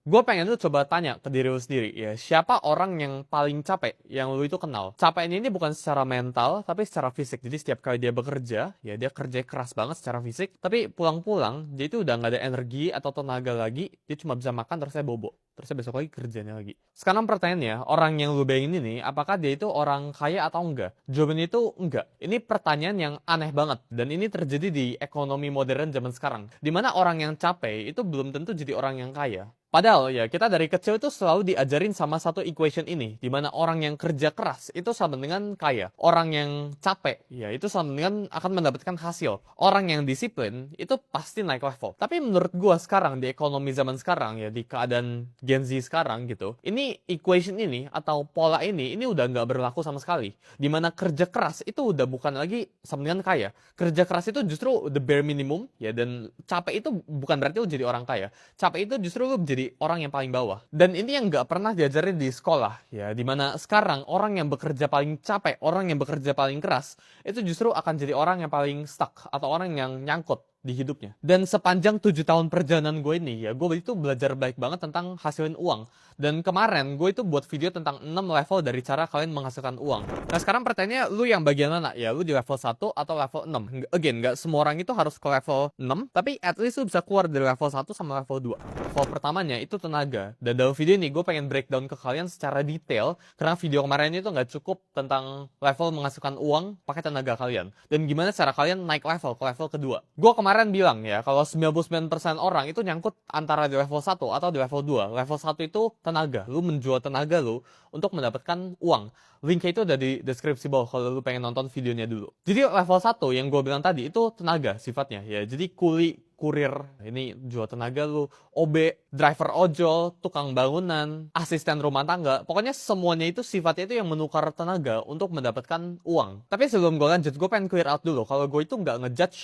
Gue pengen lu coba tanya ke diri lu sendiri ya, siapa orang yang paling capek yang lu itu kenal? Capeknya ini bukan secara mental, tapi secara fisik. Jadi setiap kali dia bekerja, ya dia kerja keras banget secara fisik, tapi pulang-pulang dia itu udah nggak ada energi atau tenaga lagi, dia cuma bisa makan terus saya bobo. Terusnya besok lagi kerjanya lagi. Sekarang pertanyaannya, orang yang lu bayangin ini, apakah dia itu orang kaya atau enggak? Jawabannya itu enggak. Ini pertanyaan yang aneh banget, dan ini terjadi di ekonomi modern zaman sekarang. Dimana orang yang capek itu belum tentu jadi orang yang kaya. Padahal ya kita dari kecil itu selalu diajarin sama satu equation ini, di mana orang yang kerja keras itu sama dengan kaya. Orang yang capek ya itu sama dengan akan mendapatkan hasil. Orang yang disiplin itu pasti naik level. Tapi menurut gua sekarang di ekonomi zaman sekarang ya di keadaan Gen Z sekarang gitu, ini equation ini atau pola ini udah nggak berlaku sama sekali. Di mana kerja keras itu udah bukan lagi sama dengan kaya. Kerja keras itu justru the bare minimum ya, dan capek itu bukan berarti lu jadi orang kaya. Capek itu justru lu jadi orang yang paling bawah. Dan ini yang nggak pernah diajarin di sekolah, ya. Dimana sekarang orang yang bekerja paling capek, orang yang bekerja paling keras, itu justru akan jadi orang yang paling stuck, atau orang yang nyangkut di hidupnya. Dan sepanjang 7 tahun perjalanan gue ini, ya gue itu belajar baik banget tentang hasilin uang. Dan kemarin gue itu buat video tentang 6 level dari cara kalian menghasilkan uang. Nah sekarang pertanyaannya, lu yang bagian mana? Ya lu di level 1 atau level 6? Again, nggak semua orang itu harus ke level 6, tapi at least lu bisa keluar dari level 1 sama level 2. Level pertamanya itu tenaga. Dan dalam video ini gue pengen breakdown ke kalian secara detail, karena video kemarin itu nggak cukup tentang level menghasilkan uang pakai tenaga kalian. Dan gimana cara kalian naik level ke level kedua. Gue kemarin bilang ya, kalau 99% orang itu nyangkut antara di level 1 atau di level 2. Level 1 itu tenaga. Lu menjual tenaga lu untuk mendapatkan uang. Linknya itu ada di deskripsi bawah kalau lu pengen nonton videonya dulu. Jadi level 1 yang gue bilang tadi itu tenaga sifatnya ya. Jadi kurir, ini jual tenaga lu, OB, driver ojol, tukang bangunan, asisten rumah tangga. Pokoknya semuanya itu sifatnya itu yang menukar tenaga untuk mendapatkan uang. Tapi sebelum gue lanjut, gue pengen clear out dulu. Kalau gue itu nggak ngejudge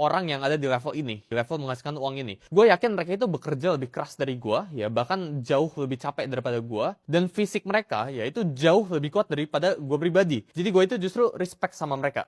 orang yang ada di level ini, di level menghasilkan uang ini. Gue yakin mereka itu bekerja lebih keras dari gue, ya bahkan jauh lebih capek daripada gue. Dan fisik mereka, ya itu jauh lebih kuat daripada gue pribadi. Jadi gue itu justru respect sama mereka.